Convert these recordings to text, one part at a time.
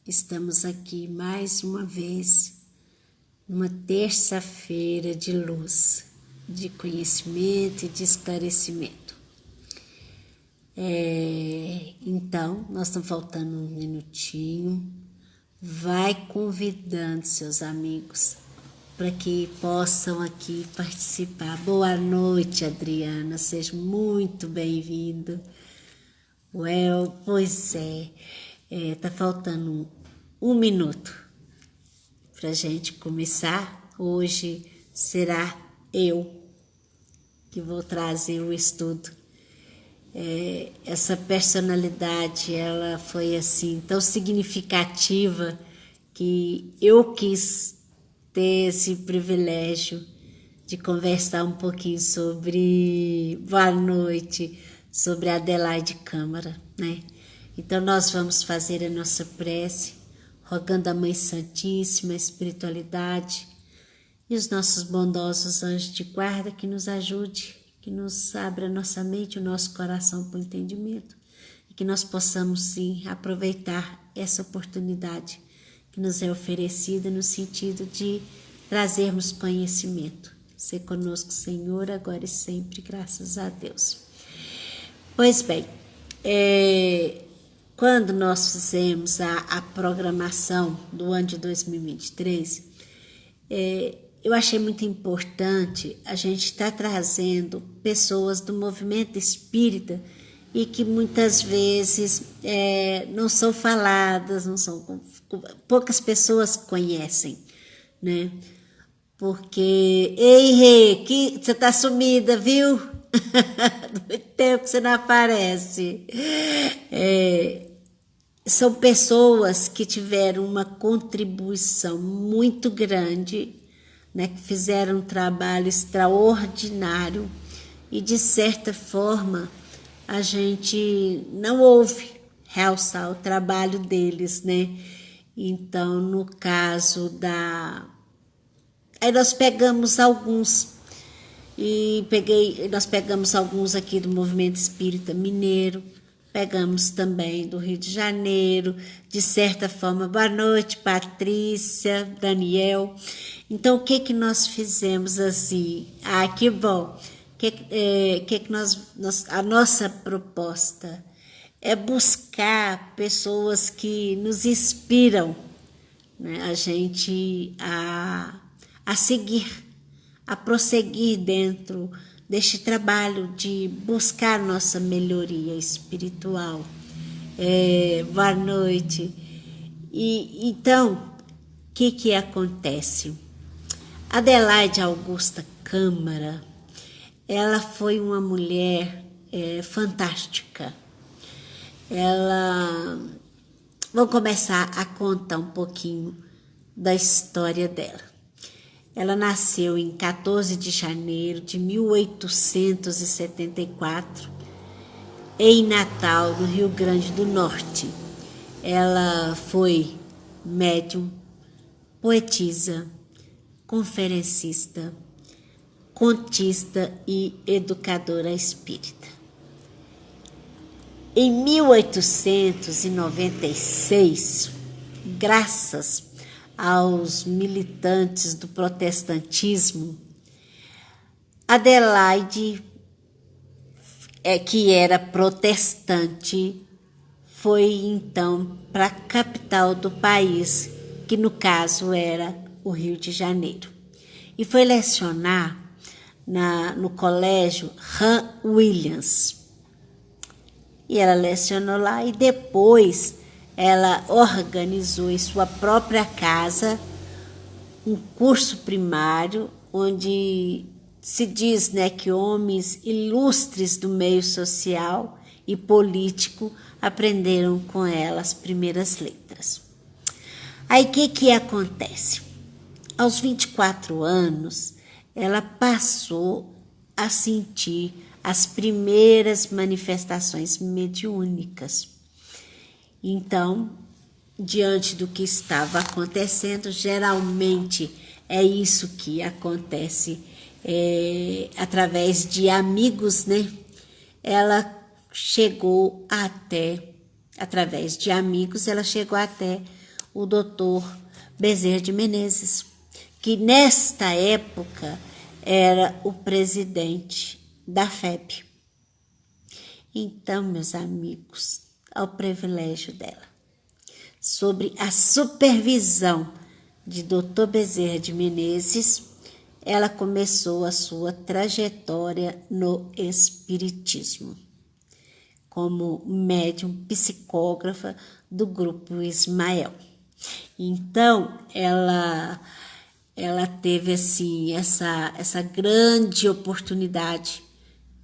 Estamos aqui mais uma vez, numa terça-feira de luz, de conhecimento e de esclarecimento. Então, nós estamos faltando um minutinho. Vai convidando seus amigos para que possam aqui participar. Boa noite, Adriana, seja muito bem-vindo. Pois é, tá faltando um minuto para a gente começar. Hoje será eu que vou trazer o estudo. Essa personalidade, ela foi assim tão significativa que eu quis ter esse privilégio de conversar um pouquinho sobre, boa noite, sobre a Adelaide Câmara, né? Então nós vamos fazer a nossa prece, rogando a Mãe Santíssima, a espiritualidade e os nossos bondosos anjos de guarda que nos ajude, que nos abra nossa mente, o nosso coração para o entendimento e que nós possamos sim aproveitar essa oportunidade que nos é oferecida no sentido de trazermos conhecimento. Ser conosco, Senhor, agora e sempre, graças a Deus. Pois bem, quando nós fizemos a programação do ano de 2023, eu achei muito importante a gente estar trazendo pessoas do movimento espírita e que muitas vezes não são faladas, poucas pessoas conhecem, né? Porque, ei, Rê, você tá sumida, viu? Muito tempo que você não aparece. São pessoas que tiveram uma contribuição muito grande, né, que fizeram um trabalho extraordinário e, de certa forma, a gente não ouve realçar o trabalho deles, né? Então, no caso Aí nós pegamos alguns, nós pegamos alguns aqui do Movimento Espírita Mineiro, pegamos também do Rio de Janeiro, de certa forma. Boa noite, Patrícia, Daniel. Então, o que nós fizemos assim? Que bom! A nossa proposta é buscar pessoas que nos inspiram, né, a gente a seguir, a prosseguir dentro deste trabalho de buscar nossa melhoria espiritual. Boa noite. Então, o que acontece? Adelaide Augusta Câmara, ela foi uma mulher fantástica. Vou começar a contar um pouquinho da história dela. Ela nasceu em 14 de janeiro de 1874, em Natal, no Rio Grande do Norte. Ela foi médium, poetisa, conferencista, contista e educadora espírita. Em 1896, graças aos militantes do protestantismo, Adelaide, que era protestante, foi então para a capital do país, que no caso era o Rio de Janeiro, e foi lecionar no colégio Han Williams. E ela lecionou lá e depois ela organizou em sua própria casa um curso primário, onde se diz, né, que homens ilustres do meio social e político aprenderam com ela as primeiras letras. Aí o que acontece? Aos 24 anos, ela passou a sentir as primeiras manifestações mediúnicas. Então, diante do que estava acontecendo, geralmente é isso que acontece através de amigos, né? Ela chegou até, através de amigos, ela chegou até o doutor Bezerra de Menezes, que nesta época era o presidente da FEB. Então, meus amigos, ao privilégio dela, sobre a supervisão de Dr. Bezerra de Menezes, ela começou a sua trajetória no espiritismo, como médium psicógrafa do grupo Ismael. Então, ela teve assim essa grande oportunidade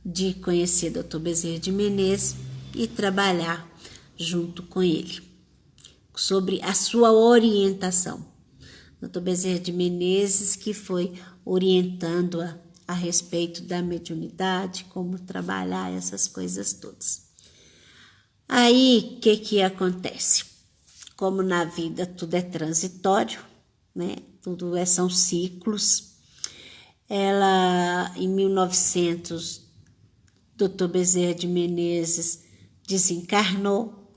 de conhecer Dr. Bezerra de Menezes e trabalhar junto com ele, sobre a sua orientação. Dr. Bezerra de Menezes que foi orientando-a a respeito da mediunidade, como trabalhar essas coisas todas. Aí, o que acontece? Como na vida tudo é transitório, né? Tudo são ciclos. Ela, em 1900, Dr. Bezerra de Menezes desencarnou.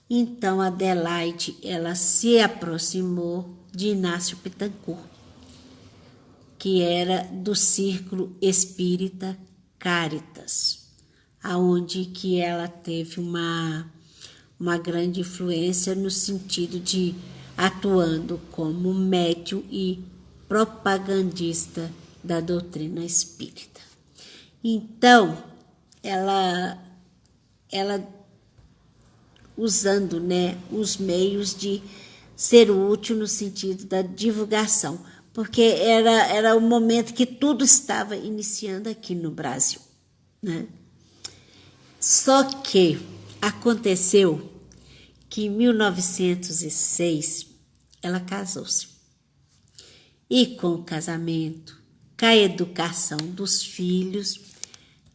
Então, Adelaide, ela se aproximou de Inácio Bittencourt, que era do Círculo Espírita Caritas, aonde que ela teve uma grande influência no sentido de atuando como médium e propagandista da doutrina espírita. Então, ela usando, né, os meios de ser útil no sentido da divulgação, porque era o momento que tudo estava iniciando aqui no Brasil, né? Só que aconteceu que em 1906 ela casou-se. E com o casamento, com a educação dos filhos,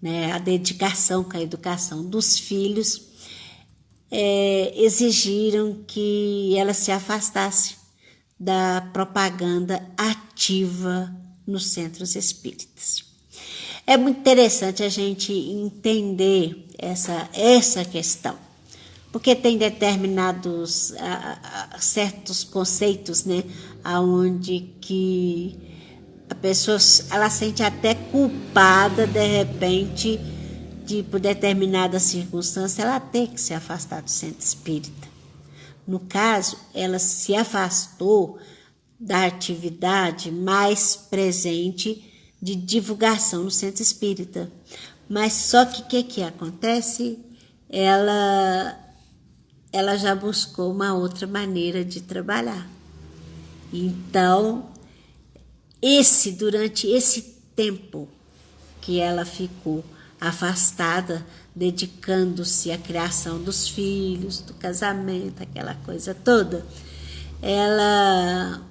né, a dedicação com a educação dos filhos, exigiram que ela se afastasse da propaganda ativa nos centros espíritas. É muito interessante a gente entender essa questão, porque tem determinados certos conceitos, né, aonde que a pessoa ela sente até culpada de repente de por determinada circunstância ela ter que se afastar do centro espírita. No caso, ela se afastou da atividade mais presente de divulgação no centro espírita. Mas só que o que acontece? Ela já buscou uma outra maneira de trabalhar. Então, durante esse tempo que ela ficou afastada, dedicando-se à criação dos filhos, do casamento, aquela coisa toda, ela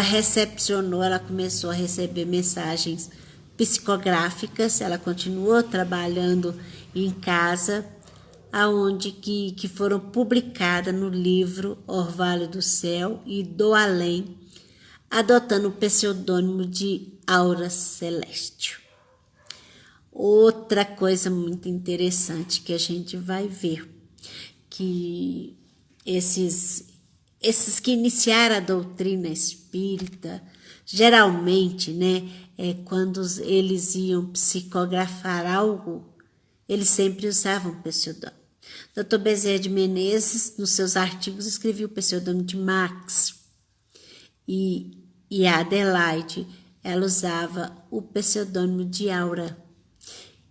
recepcionou, ela começou a receber mensagens psicográficas, ela continuou trabalhando em casa, aonde que foram publicadas no livro Orvalho do Céu e do Além, adotando o pseudônimo de Aura Celeste. Outra coisa muito interessante que a gente vai ver, que esses que iniciaram a doutrina espírita, geralmente, né, quando eles iam psicografar algo, eles sempre usavam pseudônimo. Dr. Bezerra de Menezes, nos seus artigos, escrevia o pseudônimo de Max. E a Adelaide, ela usava o pseudônimo de Aura.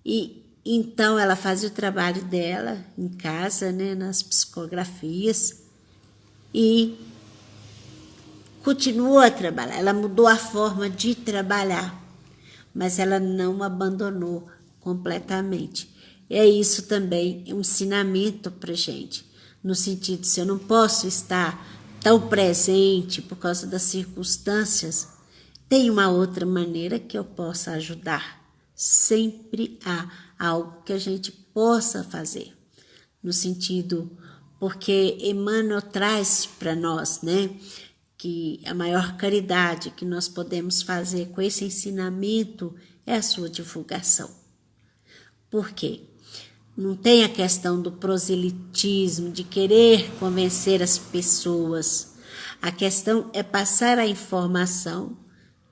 E então ela fazia o trabalho dela em casa, né, nas psicografias, e continuou a trabalhar. Ela mudou a forma de trabalhar, mas ela não abandonou completamente. É isso também, um ensinamento para gente, no sentido, se eu não posso estar tão presente por causa das circunstâncias, tem uma outra maneira que eu possa ajudar. Sempre há algo que a gente possa fazer, no sentido, porque Emmanuel traz para nós, né, que a maior caridade que nós podemos fazer com esse ensinamento é a sua divulgação. Por quê? Não tem a questão do proselitismo, de querer convencer as pessoas. A questão é passar a informação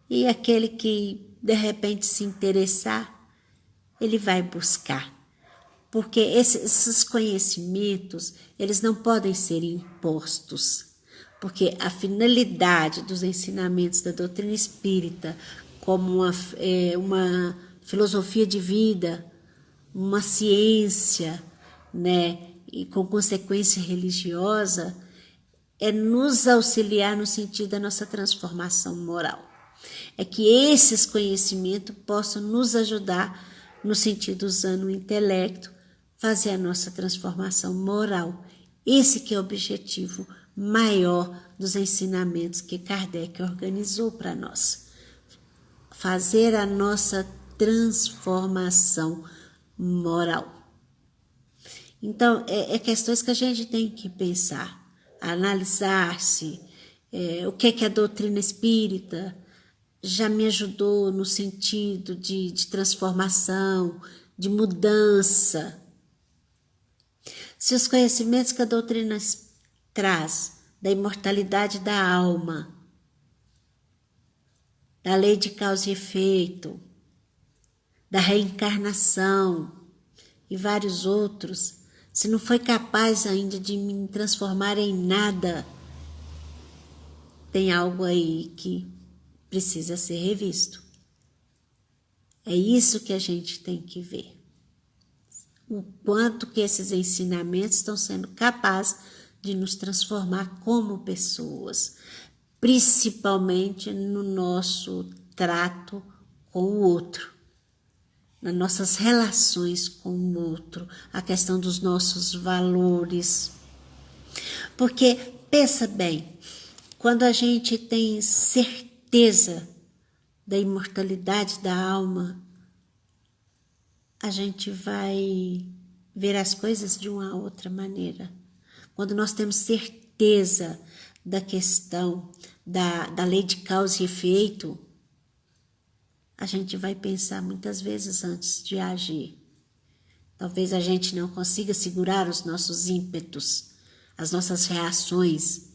e aquele que de repente se interessar, ele vai buscar. Porque esses conhecimentos, eles não podem ser impostos. Porque a finalidade dos ensinamentos da doutrina espírita, como uma filosofia de vida, uma ciência, né, e com consequência religiosa, é nos auxiliar no sentido da nossa transformação moral. É que esses conhecimentos possam nos ajudar no sentido usando o intelecto, fazer a nossa transformação moral. Esse que é o objetivo maior dos ensinamentos que Kardec organizou para nós. Fazer a nossa transformação moral. Então, é questões que a gente tem que pensar, analisar-se, o que a doutrina espírita já me ajudou no sentido de transformação, de mudança. Se os conhecimentos que a doutrina traz da imortalidade da alma, da lei de causa e efeito, da reencarnação e vários outros, se não foi capaz ainda de me transformar em nada, tem algo aí que precisa ser revisto. É isso que a gente tem que ver. O quanto que esses ensinamentos estão sendo capazes de nos transformar como pessoas, principalmente no nosso trato com o outro, nas nossas relações com o outro, a questão dos nossos valores. Porque, pensa bem, quando a gente tem certeza da imortalidade da alma, a gente vai ver as coisas de uma outra maneira. Quando nós temos certeza da questão da lei de causa e efeito, a gente vai pensar muitas vezes antes de agir. Talvez a gente não consiga segurar os nossos ímpetos, as nossas reações,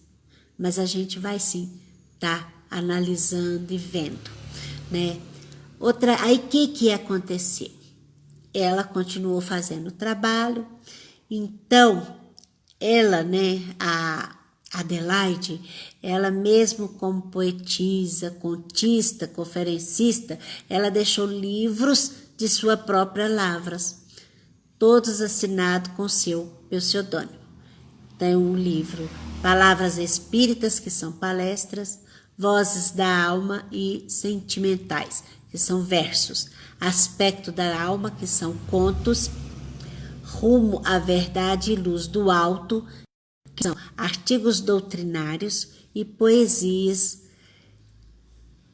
mas a gente vai sim estar analisando e vendo, né? Aí o que ia acontecer? Ela continuou fazendo o trabalho, então ela, né, a Adelaide, ela mesmo como poetisa, contista, conferencista, ela deixou livros de sua própria lavras, todos assinados com seu pseudônimo. Tem um livro Palavras Espíritas, que são palestras, Vozes da Alma e Sentimentais, que são versos, Aspecto da Alma, que são contos, Rumo à Verdade e Luz do Alto, que são artigos doutrinários e poesias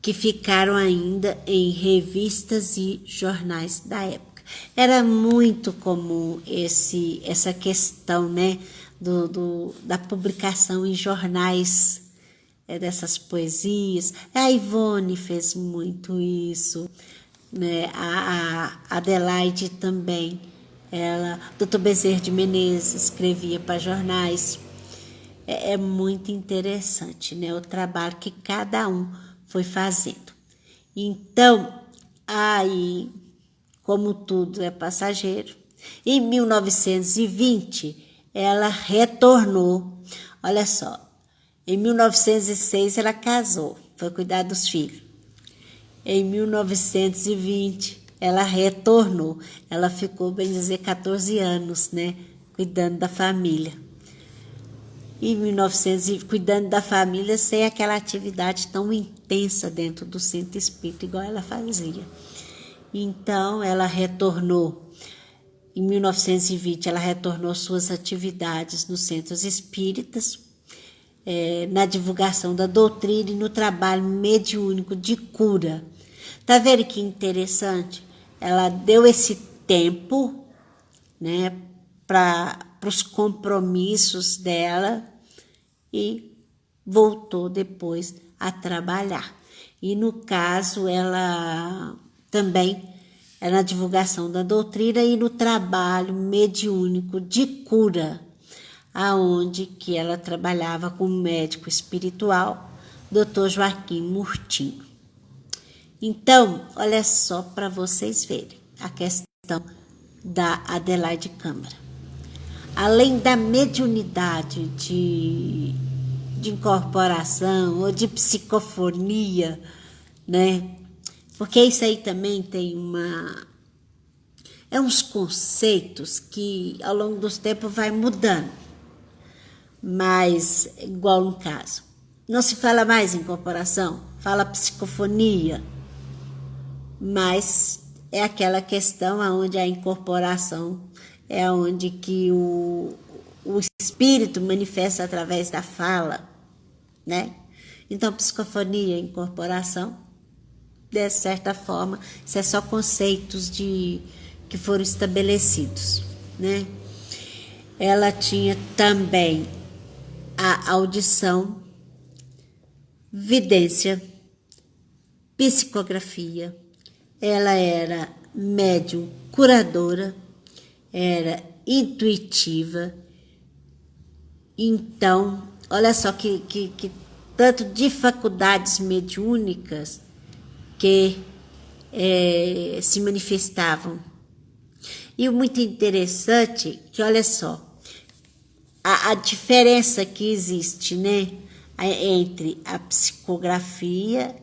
que ficaram ainda em revistas e jornais da época. Era muito comum essa questão, né, da publicação em jornais dessas poesias. A Ivone fez muito isso, né? A Adelaide também. Dr. Bezerra de Menezes escrevia para jornais. É muito interessante, né, o trabalho que cada um foi fazendo. Então, aí, como tudo é passageiro, em 1920, ela retornou. Olha só, em 1906 ela casou, foi cuidar dos filhos. Em 1920 ela retornou, ela ficou, bem dizer, 14 anos, né, cuidando da família. Em 1900, cuidando da família sem aquela atividade tão intensa dentro do centro espírita, igual ela fazia. Então, ela retornou. Em 1920, ela retornou suas atividades nos centros espíritas, na divulgação da doutrina e no trabalho mediúnico de cura. Tá vendo que interessante? Ela deu esse tempo, né, para os compromissos dela e voltou depois a trabalhar. E no caso, ela também é na divulgação da doutrina e no trabalho mediúnico de cura, aonde que ela trabalhava com o médico espiritual, Dr. Joaquim Murtinho. Então, olha só para vocês verem a questão da Adelaide Câmara. Além da mediunidade de incorporação ou de psicofonia, né? Porque isso aí também tem uns conceitos que ao longo dos tempos vai mudando. Mas, igual no caso, não se fala mais em incorporação, fala psicofonia, mas é aquela questão onde a incorporação é onde que o espírito manifesta através da fala, né? Então, psicofonia e incorporação, de certa forma, isso é só conceitos que foram estabelecidos, né? Ela tinha também a audição, vidência, psicografia, ela era médium curadora, era intuitiva. Então, olha só que tanto de faculdades mediúnicas que se manifestavam. E o muito interessante que, olha só, a diferença que existe, né, entre a psicografia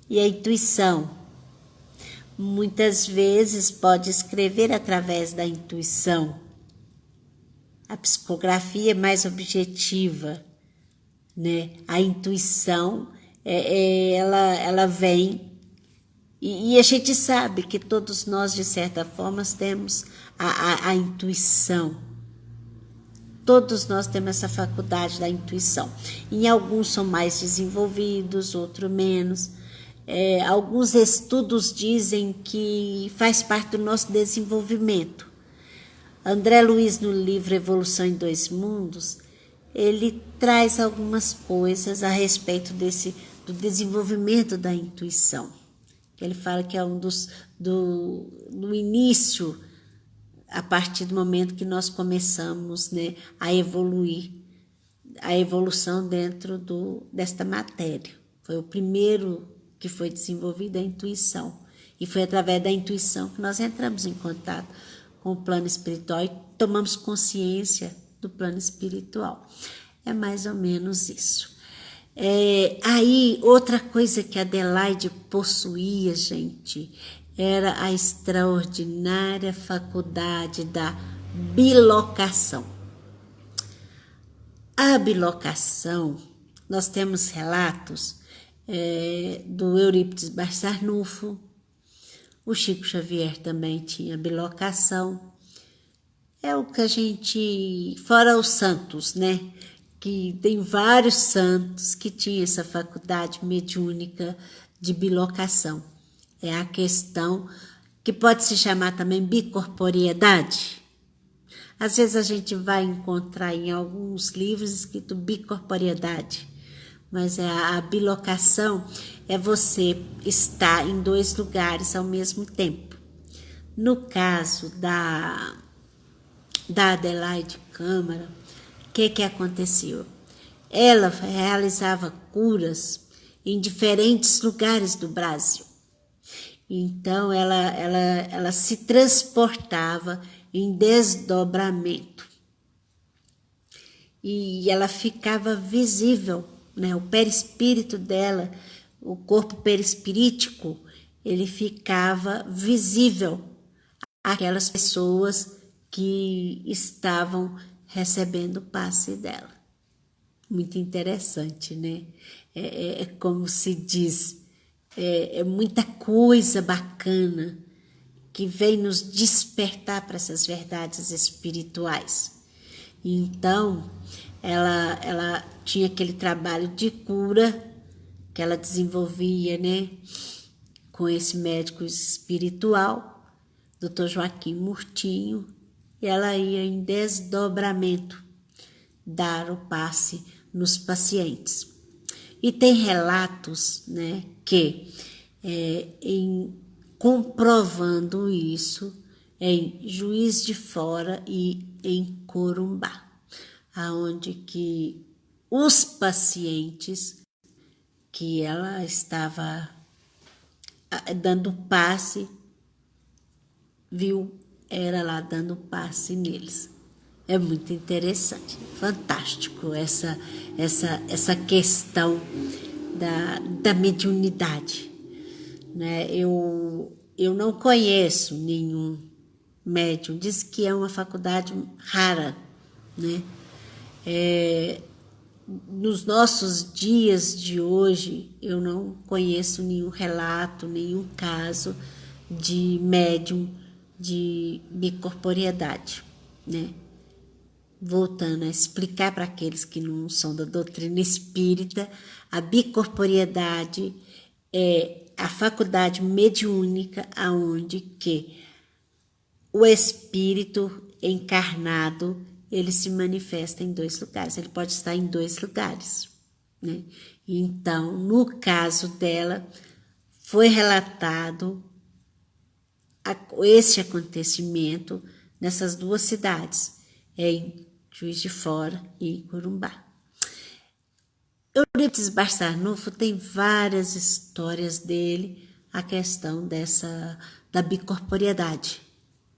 e a intuição. Muitas vezes pode escrever através da intuição. A psicografia é mais objetiva, né? A intuição, ela vem, e a gente sabe que todos nós, de certa forma, temos a intuição. Todos nós temos essa faculdade da intuição. Em alguns são mais desenvolvidos, outros menos. Alguns estudos dizem que faz parte do nosso desenvolvimento. André Luiz, no livro Evolução em Dois Mundos, ele traz algumas coisas a respeito do desenvolvimento da intuição. Ele fala que é do início, a partir do momento que nós começamos, né, a evoluir, a evolução dentro desta matéria. Foi o primeiro que foi desenvolvida a intuição. E foi através da intuição que nós entramos em contato com o plano espiritual e tomamos consciência do plano espiritual. É mais ou menos isso. Aí, outra coisa que a Adelaide possuía, gente, era a extraordinária faculdade da bilocação. A bilocação, nós temos relatos do Eurípides Barçanufo, o Chico Xavier também tinha bilocação. É o que a gente, fora os santos, né? Que tem vários santos que tinham essa faculdade mediúnica de bilocação. É a questão que pode se chamar também bicorporeidade. Às vezes a gente vai encontrar em alguns livros escrito bicorporeidade, mas a bilocação é você estar em dois lugares ao mesmo tempo. No caso da Adelaide Câmara, o que aconteceu? Ela realizava curas em diferentes lugares do Brasil. Então, ela se transportava em desdobramento. E ela ficava visível, né? O perispírito dela, o corpo perispirítico, ele ficava visível àquelas pessoas que estavam recebendo o passe dela. Muito interessante, né? Como se diz, muita coisa bacana que vem nos despertar para essas verdades espirituais. Então, ela tinha aquele trabalho de cura que ela desenvolvia, né, com esse médico espiritual, Dr. Joaquim Murtinho, e ela ia em desdobramento dar o passe nos pacientes. E tem relatos, né, que em comprovando isso em Juiz de Fora e em Corumbá, aonde que os pacientes que ela estava dando passe, viu ela lá dando passe neles. É muito interessante, fantástico essa questão da mediunidade, né? Eu não conheço nenhum médium, diz que é uma faculdade rara, né? Nos nossos dias de hoje, eu não conheço nenhum relato, nenhum caso de médium de bicorporeidade, né? Voltando a explicar para aqueles que não são da doutrina espírita, a bicorporeidade é a faculdade mediúnica aonde que o espírito encarnado, ele se manifesta em 2 lugares, ele pode estar em 2 lugares, né? Então, no caso dela, foi relatado esse acontecimento nessas 2 cidades, em Juiz de Fora e Corumbá. Eurípides Barçanufo tem várias histórias dele, a questão da bicorporeidade,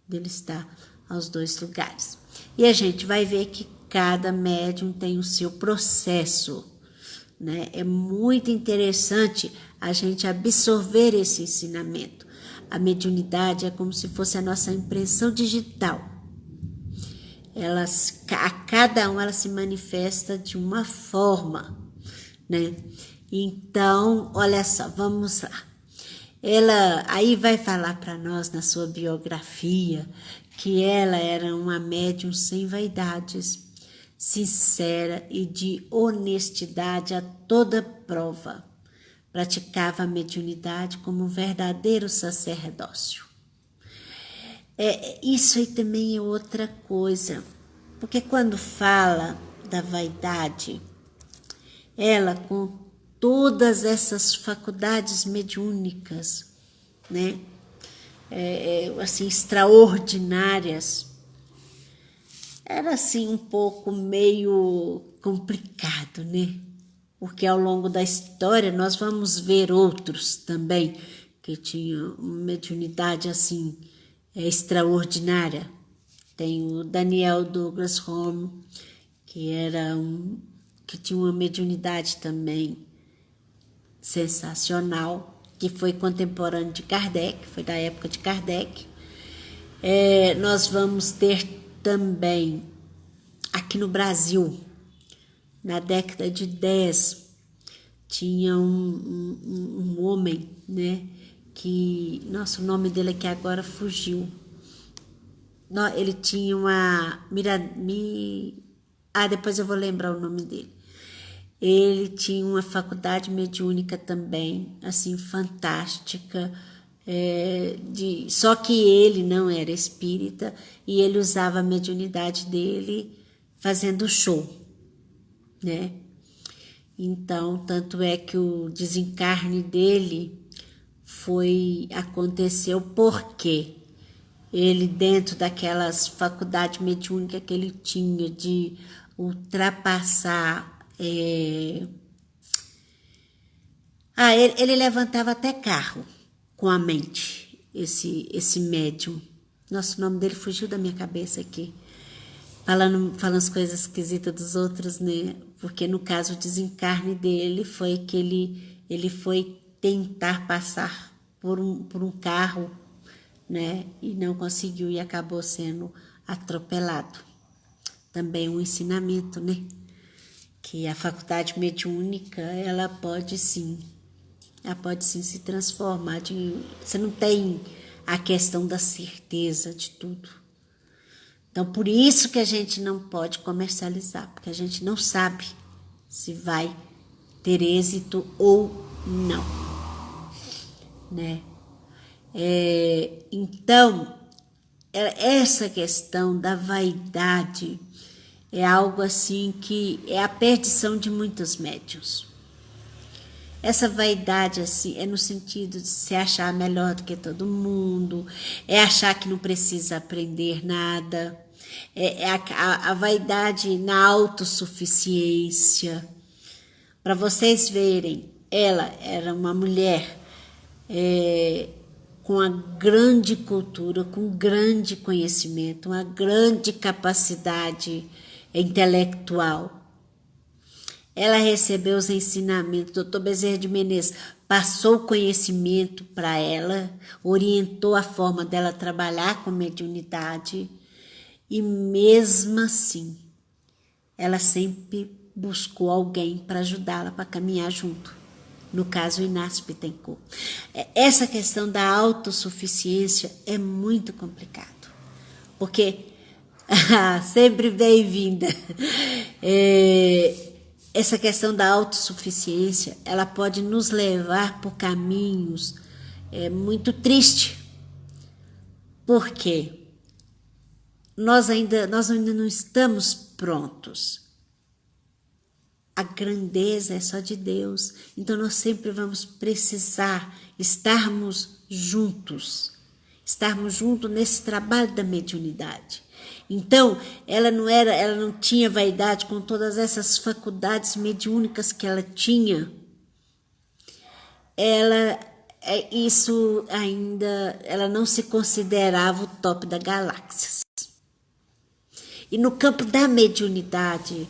dele estar aos 2 lugares. E a gente vai ver que cada médium tem o seu processo, né? É muito interessante a gente absorver esse ensinamento. A mediunidade é como se fosse a nossa impressão digital. A cada ela se manifesta de uma forma, né? Então, olha só, vamos lá. Ela aí vai falar para nós na sua biografia que ela era uma médium sem vaidades, sincera e de honestidade a toda prova. Praticava a mediunidade como um verdadeiro sacerdócio. Isso aí também é outra coisa, porque quando fala da vaidade, ela com todas essas faculdades mediúnicas, né, assim, extraordinárias, era assim um pouco meio complicado, né? Porque ao longo da história nós vamos ver outros também que tinham uma mediunidade assim extraordinária. Tem o Daniel Douglas Home, que tinha uma mediunidade também sensacional, que foi contemporâneo de Kardec, foi da época de Kardec. Nós vamos ter também aqui no Brasil, na década de 10, tinha um homem, né, que, nossa, o nome dele aqui agora fugiu. Ele tinha depois eu vou lembrar o nome dele. Ele tinha uma faculdade mediúnica também, assim, fantástica, só que ele não era espírita e ele usava a mediunidade dele fazendo show, né? Então, tanto é que o desencarne dele aconteceu porque ele, dentro daquelas faculdades mediúnicas que ele tinha de ultrapassar, ele levantava até carro com a mente, esse médium. Nossa, o nome dele fugiu da minha cabeça aqui. Falando as coisas esquisitas dos outros, né? Porque no caso o desencarne dele foi que ele foi tentar passar por um carro, né? E não conseguiu e acabou sendo atropelado. Também um ensinamento, né? Que a faculdade mediúnica, ela pode sim se transformar. Você não tem a questão da certeza de tudo. Então, por isso que a gente não pode comercializar, porque a gente não sabe se vai ter êxito ou não, né? Então, essa questão da vaidade é algo assim que é a perdição de muitos médiuns. Essa vaidade, assim, é no sentido de se achar melhor do que todo mundo, é achar que não precisa aprender nada, é a vaidade na autossuficiência. Para vocês verem, ela era uma mulher com uma grande cultura, com grande conhecimento, uma grande capacidade intelectual. Ela recebeu os ensinamentos. Dr. Bezerra de Menezes passou o conhecimento para ela, orientou a forma dela trabalhar com mediunidade e mesmo assim, ela sempre buscou alguém para ajudá-la, para caminhar junto. No caso, o Inácio Bittencourt. Essa questão da autossuficiência é muito complicado, porque sempre bem-vinda. Essa questão da autossuficiência, ela pode nos levar por caminhos muito tristes. Por quê? Nós ainda não estamos prontos. A grandeza é só de Deus. Então nós sempre vamos precisar estarmos juntos nesse trabalho da mediunidade. Então, ela não tinha vaidade com todas essas faculdades mediúnicas que ela tinha. Ela não se considerava o top da galáxia. E no campo da mediunidade,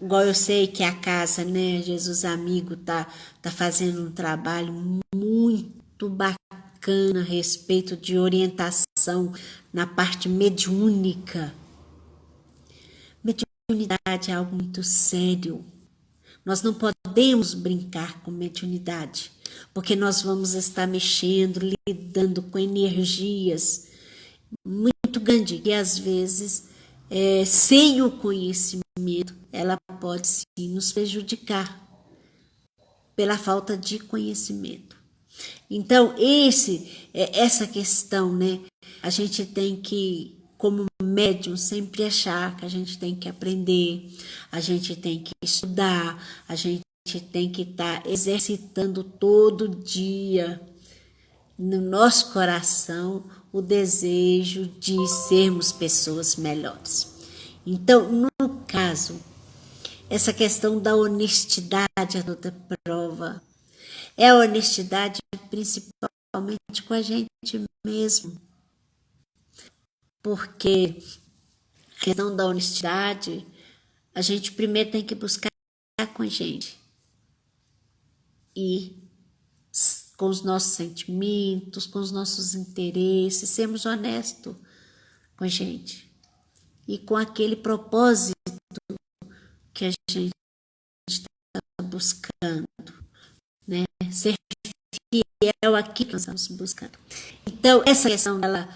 igual eu sei que a casa, né, Jesus Amigo, tá fazendo um trabalho muito bacana a respeito de orientação na parte mediúnica. Mediunidade é algo muito sério. Nós não podemos brincar com mediunidade, porque nós vamos estar mexendo, lidando com energias muito grandes e às vezes, sem o conhecimento, ela pode sim nos prejudicar pela falta de conhecimento. Então, essa questão, né? A gente tem que, como médium, sempre achar que a gente tem que aprender, a gente tem que estudar, a gente tem que estar exercitando todo dia no nosso coração o desejo de sermos pessoas melhores. Então, no caso, essa questão da honestidade é toda prova. É a honestidade principalmente com a gente mesmo. Porque a questão da honestidade, a gente primeiro tem que buscar com a gente. E com os nossos sentimentos, com os nossos interesses, sermos honestos com a gente. E com aquele propósito que a gente está buscando, né? Ser fiel àquilo que nós estamos buscando. Então, essa questão dela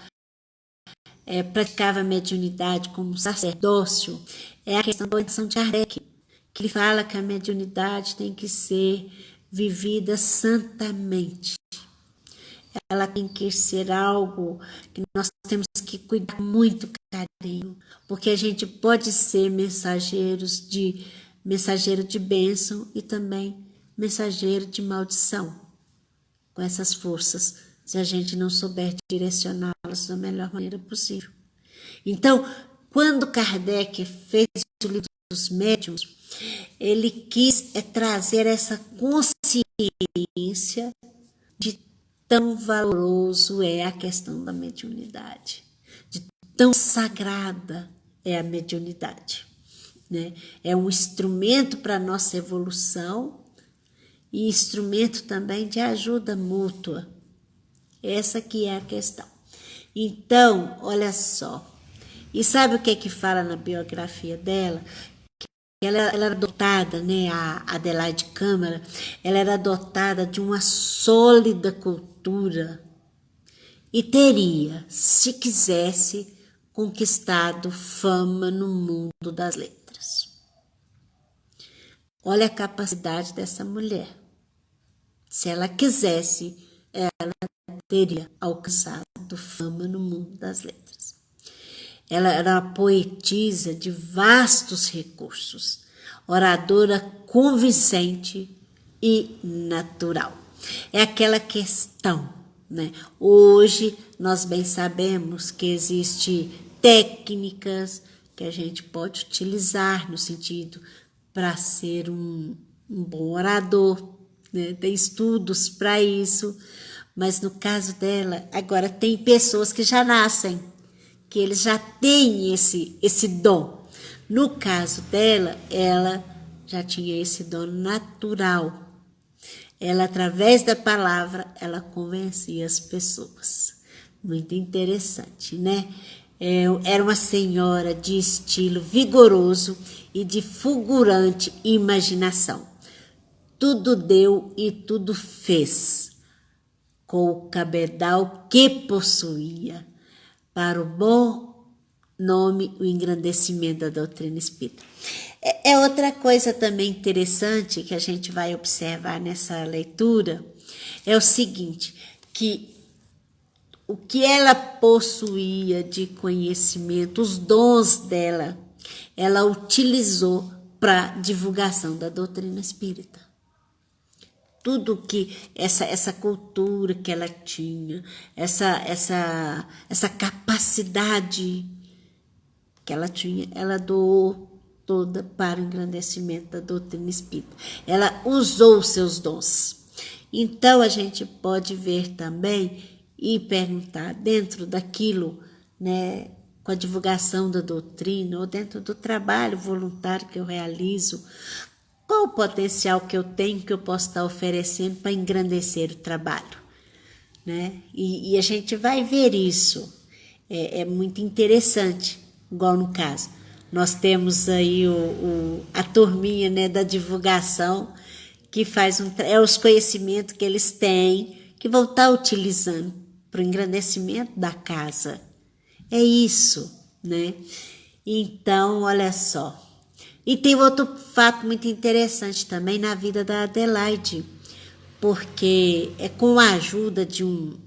praticava a mediunidade como sacerdócio é a questão da orientação de Kardec, que ele fala que a mediunidade tem que ser vivida santamente. Ela tem que ser algo que nós temos que cuidar muito carinho, porque a gente pode ser mensageiro de bênção e também mensageiro de maldição com essas forças, se a gente não souber direcioná-las da melhor maneira possível. Então, quando Kardec fez o livro dos médiuns, ele quis trazer essa consciência de tão valoroso é a questão da mediunidade, de tão sagrada é a mediunidade, né? É um instrumento para a nossa evolução e instrumento também de ajuda mútua. Essa que é a questão. Então, olha só, e sabe o que fala na biografia dela? Ela era dotada, né, a Adelaide Câmara, ela era dotada de uma sólida cultura e teria, se quisesse, conquistado fama no mundo das letras. Olha a capacidade dessa mulher. Se ela quisesse, ela teria alcançado fama no mundo das letras. Ela era uma poetisa de vastos recursos, oradora convincente e natural. É aquela questão, né? Hoje nós bem sabemos que existem técnicas que a gente pode utilizar no sentido para ser um bom orador, né? Tem estudos para isso, mas no caso dela, agora tem pessoas que já nascem, que eles já têm esse dom. No caso dela, ela já tinha esse dom natural. Ela, através da palavra, ela convencia as pessoas. Muito interessante, né? Era uma senhora de estilo vigoroso e de fulgurante imaginação. Tudo deu e tudo fez, com o cabedal que possuía, para o bom nome, o engrandecimento da doutrina espírita. É outra coisa também interessante que a gente vai observar nessa leitura, é o seguinte, que o que ela possuía de conhecimento, os dons dela, ela utilizou para divulgação da doutrina espírita. Tudo que essa cultura que ela tinha, essa capacidade que ela tinha, ela doou toda para o engrandecimento da doutrina espírita. Ela usou os seus dons. Então, a gente pode ver também e perguntar dentro daquilo, né, com a divulgação da doutrina ou dentro do trabalho voluntário que eu realizo, qual o potencial que eu tenho que eu posso estar oferecendo para engrandecer o trabalho, né? E a gente vai ver isso. É muito interessante, igual no caso. Nós temos aí a turminha, né, da divulgação, que faz os conhecimentos que eles têm, que vão estar utilizando para o engrandecimento da casa. É isso, né? Então, olha só. E tem outro fato muito interessante também na vida da Adelaide, porque é com a ajuda de um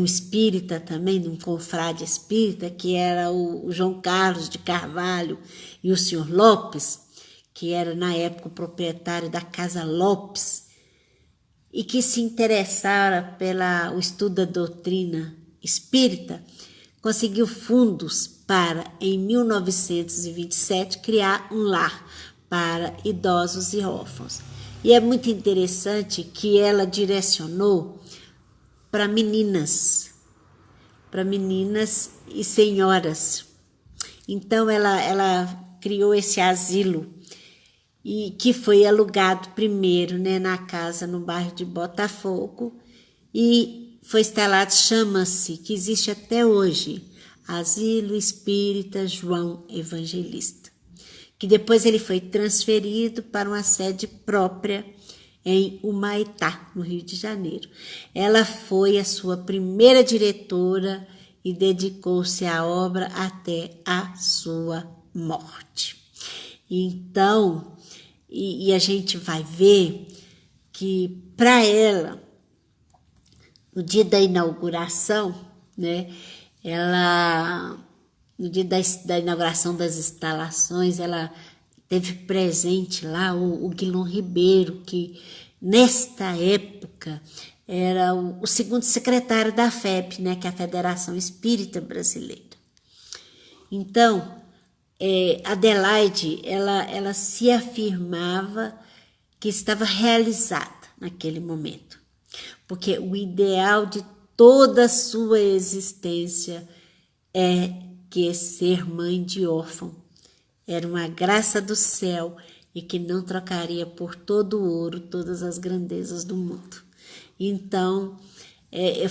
espírita também, de um confrade espírita, que era o João Carlos de Carvalho e o senhor Lopes, que era na época o proprietário da Casa Lopes, e que se interessara pelo estudo da doutrina espírita, conseguiu fundos para, em 1927, criar um lar para idosos e órfãos. E é muito interessante que ela direcionou para meninas e senhoras. Então, ela criou esse asilo, e que foi alugado primeiro, né, na casa no bairro de Botafogo, e foi instalado, chama-se, que existe até hoje, Asilo Espírita João Evangelista, que depois ele foi transferido para uma sede própria em Humaitá, no Rio de Janeiro. Ela foi a sua primeira diretora e dedicou-se à obra até a sua morte. Então, e a gente vai ver que para ela, no dia da inauguração, né, no dia da inauguração das instalações, ela teve presente lá o Guilom Ribeiro, que nesta época era o segundo secretário da FEB, né, que é a Federação Espírita Brasileira. Então, Adelaide, ela se afirmava que estava realizada naquele momento, porque o ideal de toda a sua existência é que ser mãe de órfão era uma graça do céu e que não trocaria por todo o ouro todas as grandezas do mundo. Então,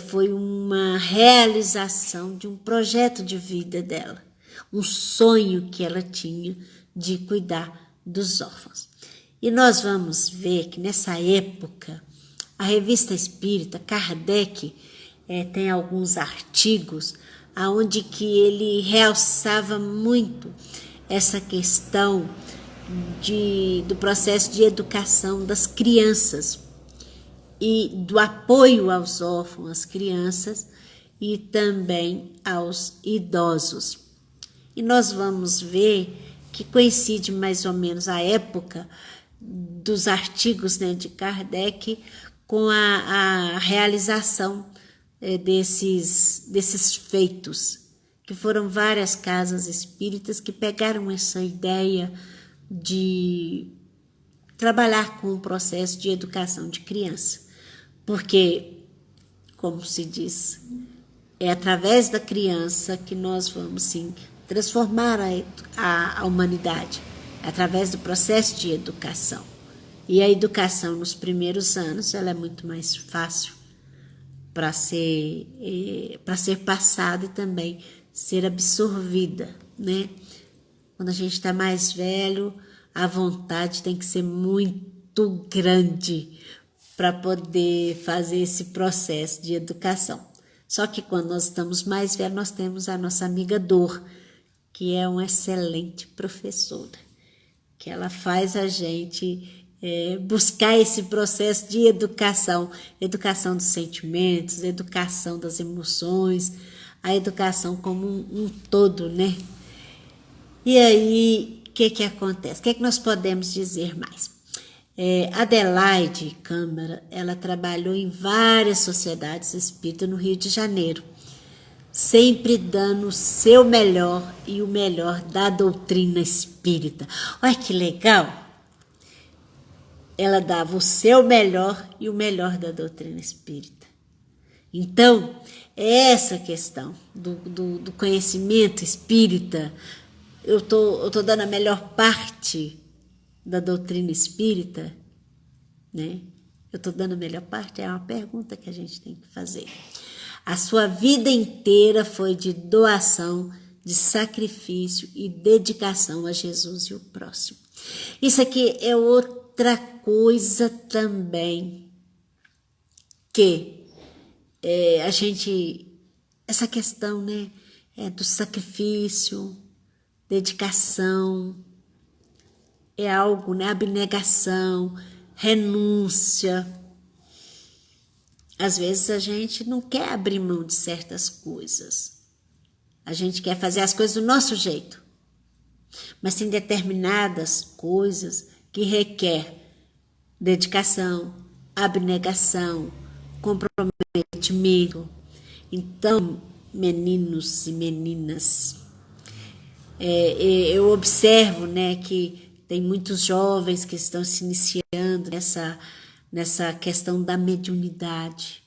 foi uma realização de um projeto de vida dela, um sonho que ela tinha de cuidar dos órfãos. E nós vamos ver que nessa época, a Revista Espírita, Kardec, tem alguns artigos onde que ele realçava muito essa questão do processo de educação das crianças e do apoio aos órfãos, às crianças e também aos idosos. E nós vamos ver que coincide mais ou menos a época dos artigos, né, de Kardec com a realização desses feitos, que foram várias casas espíritas que pegaram essa ideia de trabalhar com o processo de educação de criança, porque, como se diz, é através da criança que nós vamos, sim, transformar a humanidade, através do processo de educação. E a educação nos primeiros anos, ela é muito mais fácil para ser passada e também ser absorvida, né? Quando a gente está mais velho, a vontade tem que ser muito grande para poder fazer esse processo de educação. Só que quando nós estamos mais velhos, nós temos a nossa amiga dor, que é uma excelente professora, que ela faz a gente buscar esse processo de educação dos sentimentos, educação das emoções, a educação como um todo, né? E aí, o que acontece? O que nós podemos dizer mais? Adelaide Câmara, ela trabalhou em várias sociedades espíritas no Rio de Janeiro, sempre dando o seu melhor e o melhor da doutrina espírita. Olha que legal! Ela dava o seu melhor e o melhor da doutrina espírita. Então, é essa questão do conhecimento espírita. Eu tô dando a melhor parte da doutrina espírita, né? Eu estou dando a melhor parte? É uma pergunta que a gente tem que fazer. A sua vida inteira foi de doação, de sacrifício e dedicação a Jesus e o próximo. Isso aqui é outra coisa também que a gente, essa questão, né, do sacrifício, dedicação, é algo, né, abnegação, renúncia. Às vezes a gente não quer abrir mão de certas coisas. A gente quer fazer as coisas do nosso jeito. Mas tem determinadas coisas que requer dedicação, abnegação, comprometimento. Então, meninos e meninas, eu observo, né, que tem muitos jovens que estão se iniciando nessa questão da mediunidade.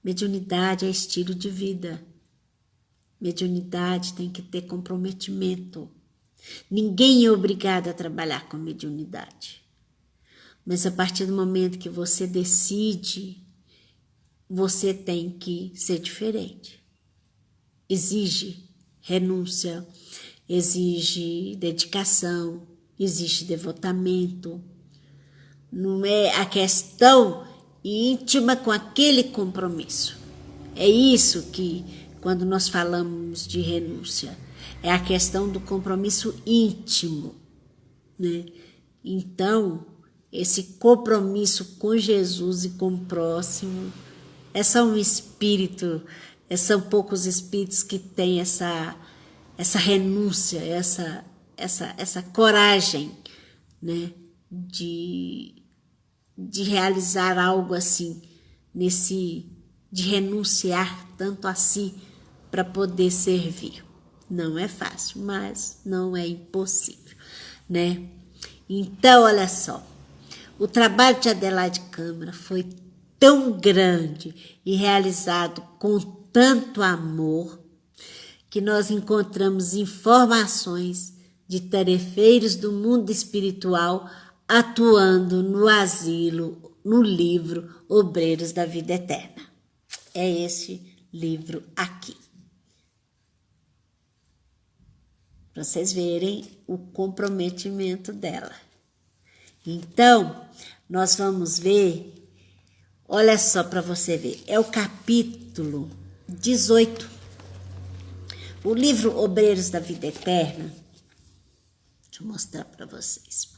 Mediunidade é estilo de vida. Mediunidade tem que ter comprometimento. Ninguém é obrigado a trabalhar com mediunidade. Mas a partir do momento que você decide, você tem que ser diferente. Exige renúncia, exige dedicação, exige devotamento. Não é a questão íntima com aquele compromisso. É isso que, quando nós falamos de renúncia, é a questão do compromisso íntimo, né? Então, esse compromisso com Jesus e com o próximo é só um espírito, são poucos espíritos que têm essa renúncia, essa coragem, né, de realizar algo assim, de renunciar tanto a si para poder servir. Não é fácil, mas não é impossível, né? Então, olha só, o trabalho de Adelaide Câmara foi tão grande e realizado com tanto amor que nós encontramos informações de tarefeiros do mundo espiritual atuando no asilo, no livro Obreiros da Vida Eterna. É esse livro aqui. Para vocês verem o comprometimento dela. Então, nós vamos ver, olha só para você ver, é o capítulo 18. O livro Obreiros da Vida Eterna, deixa eu mostrar para vocês.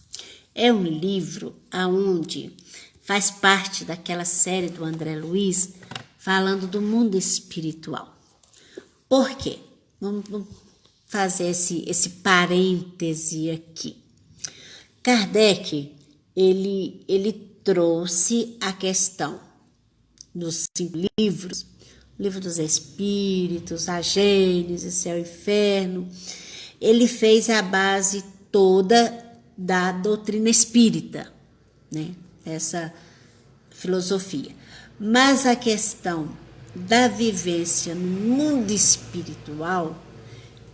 É um livro onde faz parte daquela série do André Luiz, falando do mundo espiritual. Por quê? Vamos fazer esse parêntese aqui. Kardec, ele trouxe a questão dos 5 livros, o Livro dos Espíritos, a Gênesis, Céu e Inferno. Ele fez a base toda da doutrina espírita, né? Essa filosofia. Mas a questão da vivência no mundo espiritual,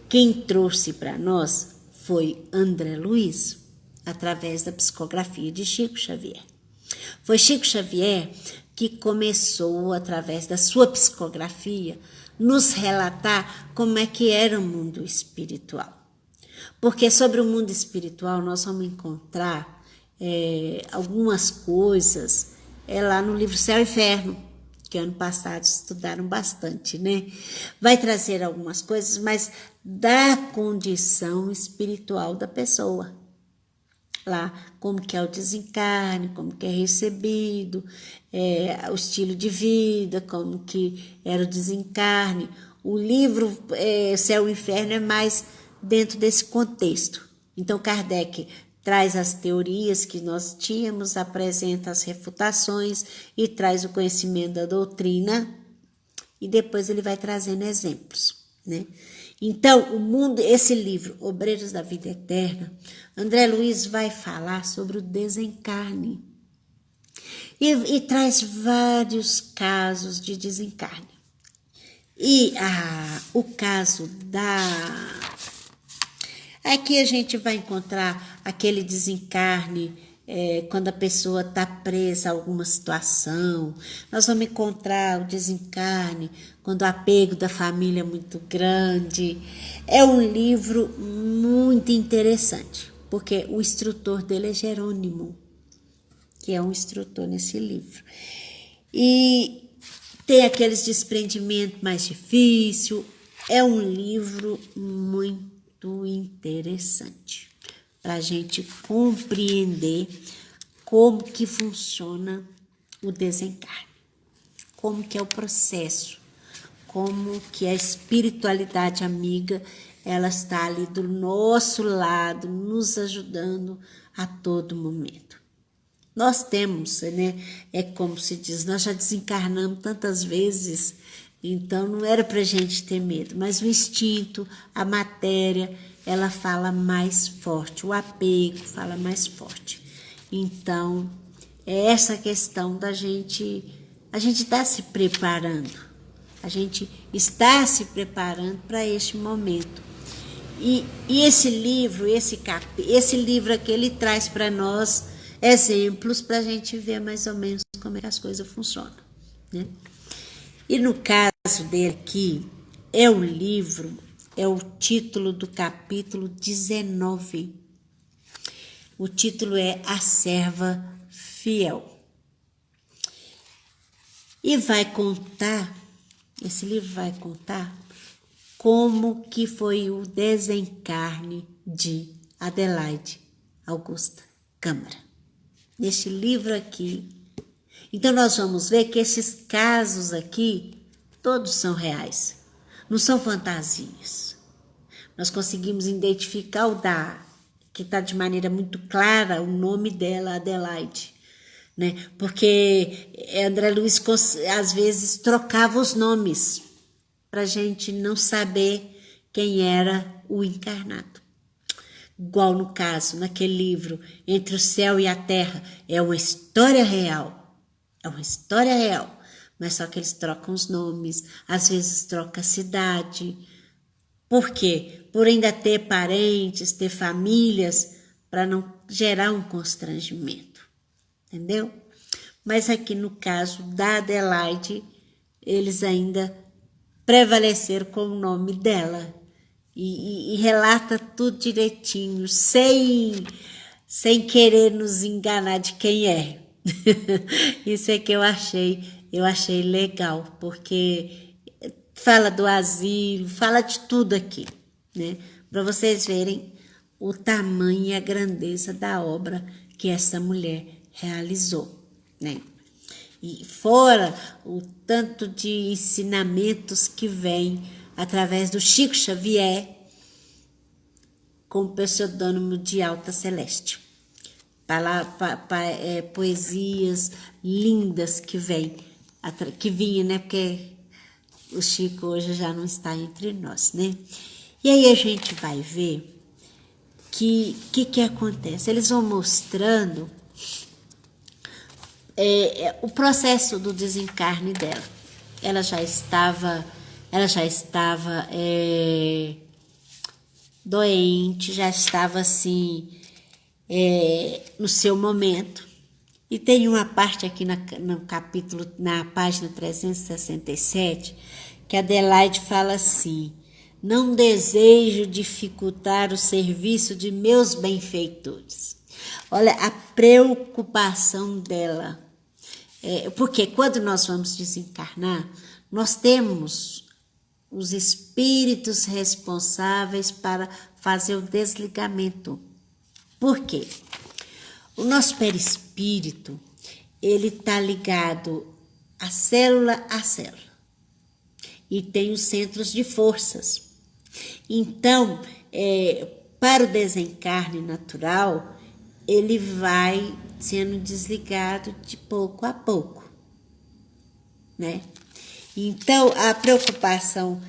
quem trouxe para nós foi André Luiz, através da psicografia de Chico Xavier. Foi Chico Xavier que começou, através da sua psicografia, nos relatar como é que era o mundo espiritual. Porque sobre o mundo espiritual nós vamos encontrar algumas coisas lá no livro Céu e Inferno, que ano passado estudaram bastante, né? Vai trazer algumas coisas, mas da condição espiritual da pessoa. Lá, como que é o desencarne, como que é recebido, o estilo de vida, como que era o desencarne. O livro Céu e Inferno é mais dentro desse contexto. Então, Kardec traz as teorias que nós tínhamos, apresenta as refutações e traz o conhecimento da doutrina, e depois ele vai trazendo exemplos, né? Então, o mundo, esse livro, Obreiros da Vida Eterna, André Luiz vai falar sobre o desencarne e traz vários casos de desencarne. E o caso aqui a gente vai encontrar aquele desencarne quando a pessoa está presa a alguma situação. Nós vamos encontrar o desencarne quando o apego da família é muito grande. É um livro muito interessante, porque o instrutor dele é Jerônimo, que é um instrutor nesse livro. E tem aqueles desprendimentos mais difíceis. É um livro muito interessante para a gente compreender como que funciona o desencarne, como que é o processo, como que a espiritualidade amiga, ela está ali do nosso lado, nos ajudando a todo momento. Nós temos, né? É como se diz, nós já desencarnamos tantas vezes, então não era para a gente ter medo, mas o instinto, a matéria, ela fala mais forte, o apego fala mais forte. Então, é essa questão da gente, a gente está se preparando, a gente está se preparando para este momento. E esse livro, esse livro aqui, ele traz para nós exemplos para a gente ver mais ou menos como é que as coisas funcionam, né? E no caso dele aqui, é o título do capítulo 19. O título é A Serva Fiel. E esse livro vai contar como que foi o desencarne de Adelaide Augusta Câmara. Neste livro aqui. Então, nós vamos ver que esses casos aqui, todos são reais. Não são fantasias. Nós conseguimos identificar que está de maneira muito clara, o nome dela, Adelaide, né? Porque André Luiz, às vezes, trocava os nomes para a gente não saber quem era o encarnado. Igual no caso, naquele livro, Entre o Céu e a Terra, é uma história real. É uma história real, mas só que eles trocam os nomes, às vezes troca a cidade. Por quê? Por ainda ter parentes, ter famílias, para não gerar um constrangimento, entendeu? Mas aqui no caso da Adelaide, eles ainda prevaleceram com o nome dela e relata tudo direitinho, sem querer nos enganar de quem é. Isso é que eu achei legal, porque fala do asilo, fala de tudo aqui, né? Para vocês verem o tamanho e a grandeza da obra que essa mulher realizou, né? E fora o tanto de ensinamentos que vem através do Chico Xavier com o pseudônimo de Alta Celeste. poesias lindas que vinham, né? Porque o Chico hoje já não está entre nós, né? E aí a gente vai ver que acontece. Eles vão mostrando o processo do desencarne dela. Ela já estava doente, já estava assim no seu momento. E tem uma parte aqui no capítulo, na página 367, que Adelaide fala assim: não desejo dificultar o serviço de meus benfeitores. Olha a preocupação dela. Porque quando nós vamos desencarnar, nós temos os espíritos responsáveis para fazer o desligamento. Por quê? O nosso perispírito, ele está ligado a célula. E tem os centros de forças. Então, para o desencarne natural, ele vai sendo desligado de pouco a pouco, né? Então, a preocupação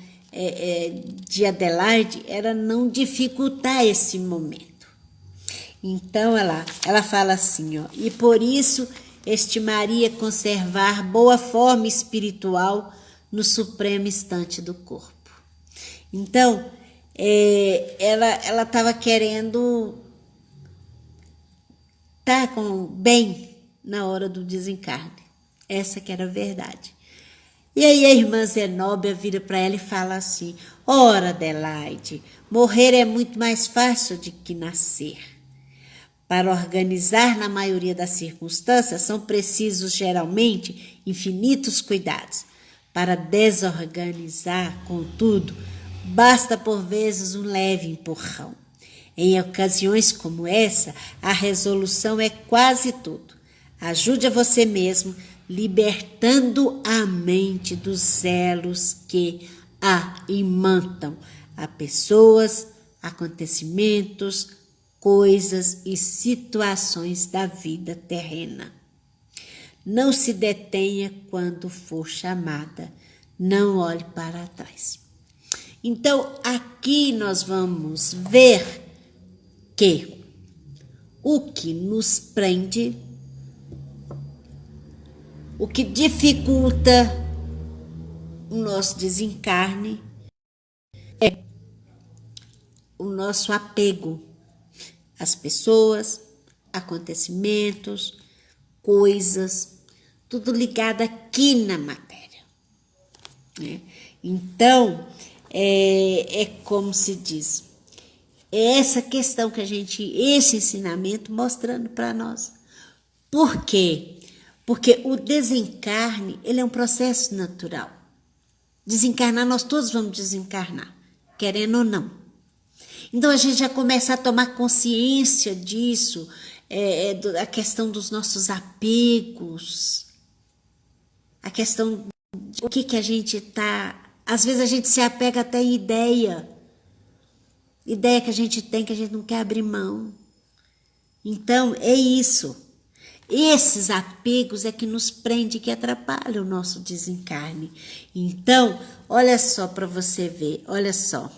de Adelaide era não dificultar esse momento. Então, ela fala assim, ó, e por isso estimaria conservar boa forma espiritual no supremo instante do corpo. Então, ela estava querendo estar bem na hora do desencarne. Essa que era a verdade. E aí a irmã Zenóbia vira para ela e fala assim: ora, Adelaide, morrer é muito mais fácil do que nascer. Para organizar na maioria das circunstâncias são precisos geralmente infinitos cuidados. Para desorganizar, contudo, basta por vezes um leve empurrão. Em ocasiões como essa, a resolução é quase tudo. Ajude a você mesmo, libertando a mente dos elos que a imantam a pessoas, acontecimentos, coisas e situações da vida terrena. Não se detenha quando for chamada, não olhe para trás. Então, aqui nós vamos ver que o que nos prende, o que dificulta o nosso desencarne é o nosso apego às pessoas, acontecimentos, coisas, tudo ligado aqui na matéria, né? Então, como se diz, é essa questão que esse ensinamento mostrando para nós. Por quê? Porque o desencarne, ele é um processo natural. Desencarnar, nós todos vamos desencarnar, querendo ou não. Então, a gente já começa a tomar consciência disso, a questão dos nossos apegos, a questão de o que a gente está... Às vezes a gente se apega até em ideia que a gente tem, que a gente não quer abrir mão. Então, é isso. Esses apegos é que nos prende, que atrapalham o nosso desencarne. Então, olha só para você ver, olha só.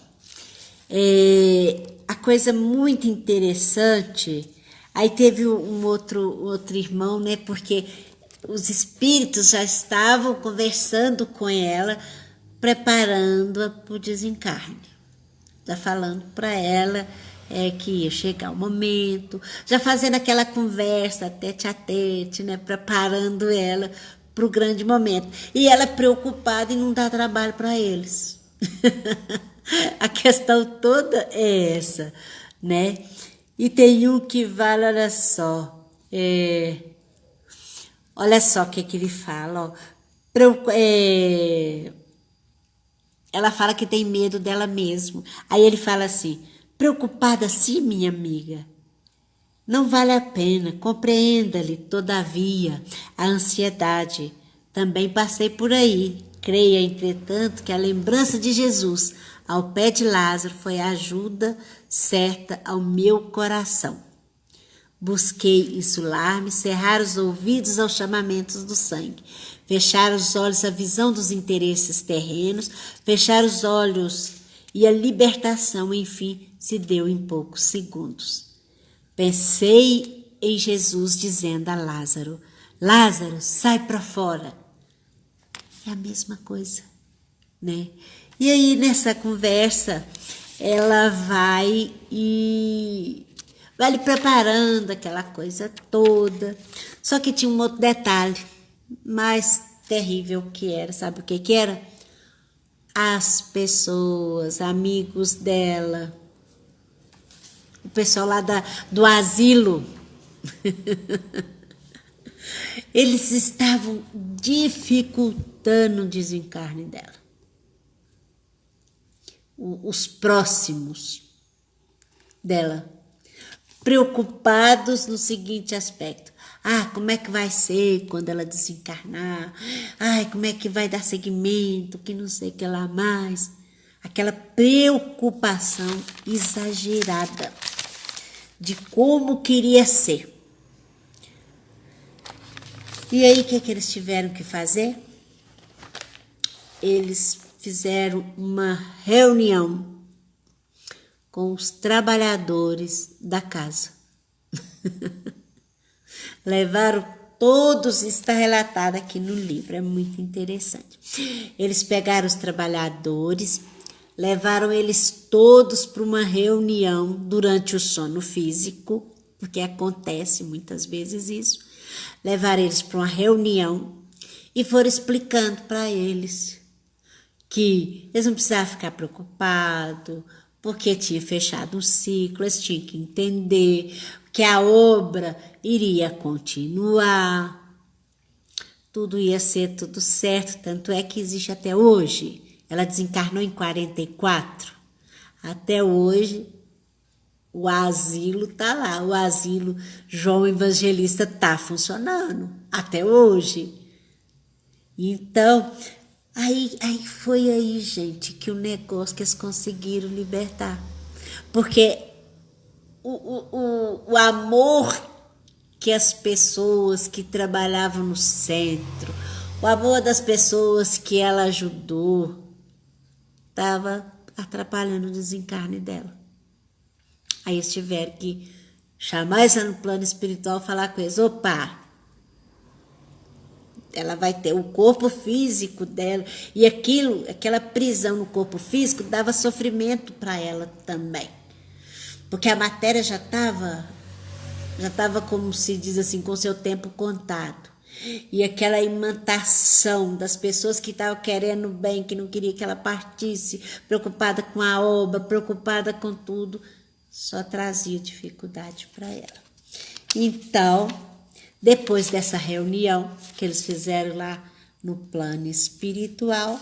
A coisa muito interessante, aí teve um outro irmão, né? Porque os espíritos já estavam conversando com ela, preparando-a para o desencarne. Já falando para ela que ia chegar o momento, já fazendo aquela conversa tete a tete, né? Preparando ela para o grande momento. E ela preocupada em não dar trabalho para eles. A questão toda é essa, né? E tem um que vale, olha só, olha só o que ele fala, ó. Ela fala que tem medo dela mesmo. Aí ele fala assim: preocupada sim, minha amiga? Não vale a pena, compreenda-lhe, todavia, a ansiedade. Também passei por aí. Creia, entretanto, que a lembrança de Jesus ao pé de Lázaro foi a ajuda certa ao meu coração. Busquei insular-me, cerrar os ouvidos aos chamamentos do sangue, fechar os olhos à visão dos interesses terrenos, fechar os olhos e a libertação, enfim, se deu em poucos segundos. Pensei em Jesus dizendo a Lázaro: Lázaro, sai para fora. É a mesma coisa, né? E aí, nessa conversa, ela vai lhe preparando aquela coisa toda. Só que tinha um outro detalhe mais terrível que era. Sabe o que que era? As pessoas, amigos dela, o pessoal lá do asilo, eles estavam dificultando o desencarne dela. Os próximos dela, preocupados no seguinte aspecto: como é que vai ser quando ela desencarnar? Como é que vai dar seguimento? Que não sei o que lá mais. Aquela preocupação exagerada de como queria ser. E aí, o que eles tiveram que fazer? Eles fizeram uma reunião com os trabalhadores da casa. Levaram todos, está relatado aqui no livro, é muito interessante. Eles pegaram os trabalhadores, levaram eles todos para uma reunião durante o sono físico, porque acontece muitas vezes isso. Levaram eles para uma reunião e foram explicando para eles que eles não precisavam ficar preocupados, porque tinha fechado um ciclo, eles tinham que entender que a obra iria continuar, tudo ia ser tudo certo, tanto é que existe até hoje. Ela desencarnou em 44, até hoje o asilo está lá, o asilo João Evangelista está funcionando, até hoje. Então, aí foi aí, gente, que o negócio que eles conseguiram libertar. Porque o amor que as pessoas que trabalhavam no centro, o amor das pessoas que ela ajudou, estava atrapalhando o desencarne dela. Aí eles tiveram que chamar ela no plano espiritual, falar com eles: opa, ela vai ter o corpo físico dela, e aquela prisão no corpo físico dava sofrimento para ela também, porque a matéria já estava, como se diz assim, com seu tempo contado, e aquela imantação das pessoas que estavam querendo bem, que não queria que ela partisse, preocupada com a obra, preocupada com tudo, só trazia dificuldade para ela. Então, depois dessa reunião que eles fizeram lá no plano espiritual,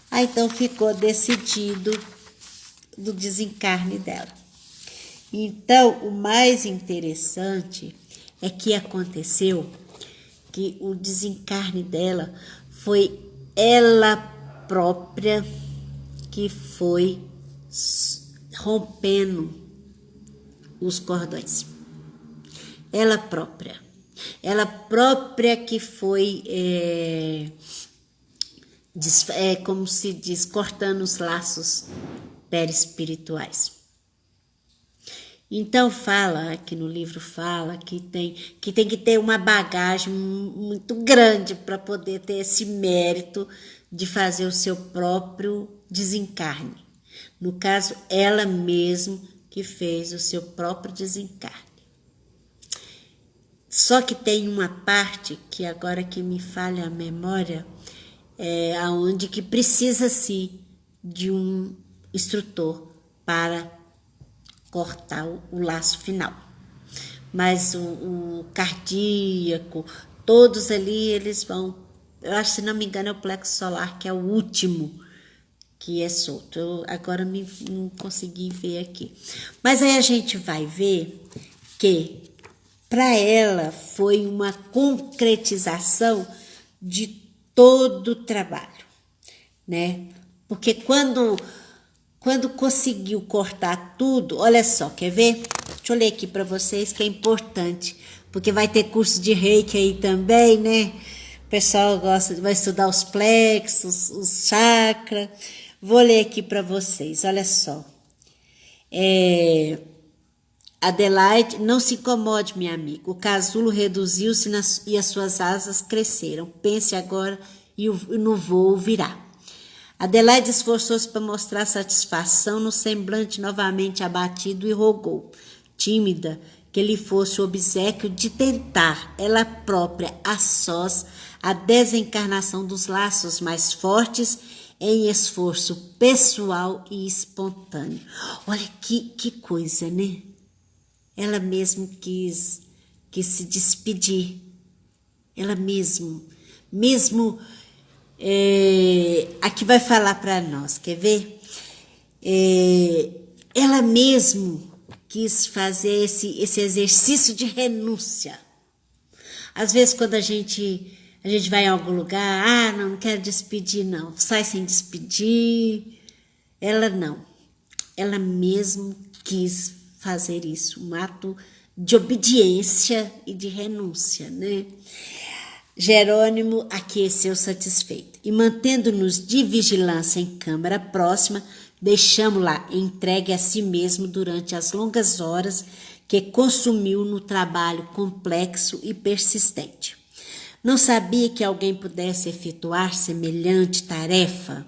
aí então ficou decidido do desencarne dela. Então, o mais interessante é que aconteceu que o desencarne dela foi ela própria que foi rompendo os cordões. Ela própria que foi, como se diz, cortando os laços perispirituais. Então fala, aqui no livro fala que tem que ter uma bagagem muito grande para poder ter esse mérito de fazer o seu próprio desencarne. No caso, ela mesma que fez o seu próprio desencarne. Só que tem uma parte que agora que me falha a memória, aonde que precisa sim de um instrutor para cortar o laço final. Mas o cardíaco, todos ali eles vão, eu acho, se não me engano, é o plexo solar, que é o último que é solto. Eu agora não consegui ver aqui. Mas aí a gente vai ver que para ela foi uma concretização de todo o trabalho, né? Porque quando Quando conseguiu cortar tudo, olha só, quer ver? Deixa eu ler aqui para vocês que é importante, porque vai ter curso de reiki aí também, né? O pessoal vai estudar os plexos, os chakras. Vou ler aqui para vocês, olha só. Adelaide, não se incomode, minha amiga. O casulo reduziu-se e as suas asas cresceram. Pense agora e no voo virá. Adelaide esforçou-se para mostrar satisfação no semblante novamente abatido e rogou, tímida, que lhe fosse o obséquio de tentar, ela própria, a sós, a desencarnação dos laços mais fortes em esforço pessoal e espontâneo. Olha que coisa, né? Ela mesmo quis se despedir. Ela mesmo aqui vai falar para nós, quer ver? Ela mesmo quis fazer esse exercício de renúncia. Às vezes quando a gente vai em algum lugar, não quero despedir não, sai sem despedir. Ela não, ela mesmo quis fazer isso, um ato de obediência e de renúncia, né? Jerônimo aqueceu satisfeito e, mantendo-nos de vigilância em câmara próxima, deixamo-la entregue a si mesmo durante as longas horas que consumiu no trabalho complexo e persistente. Não sabia que alguém pudesse efetuar semelhante tarefa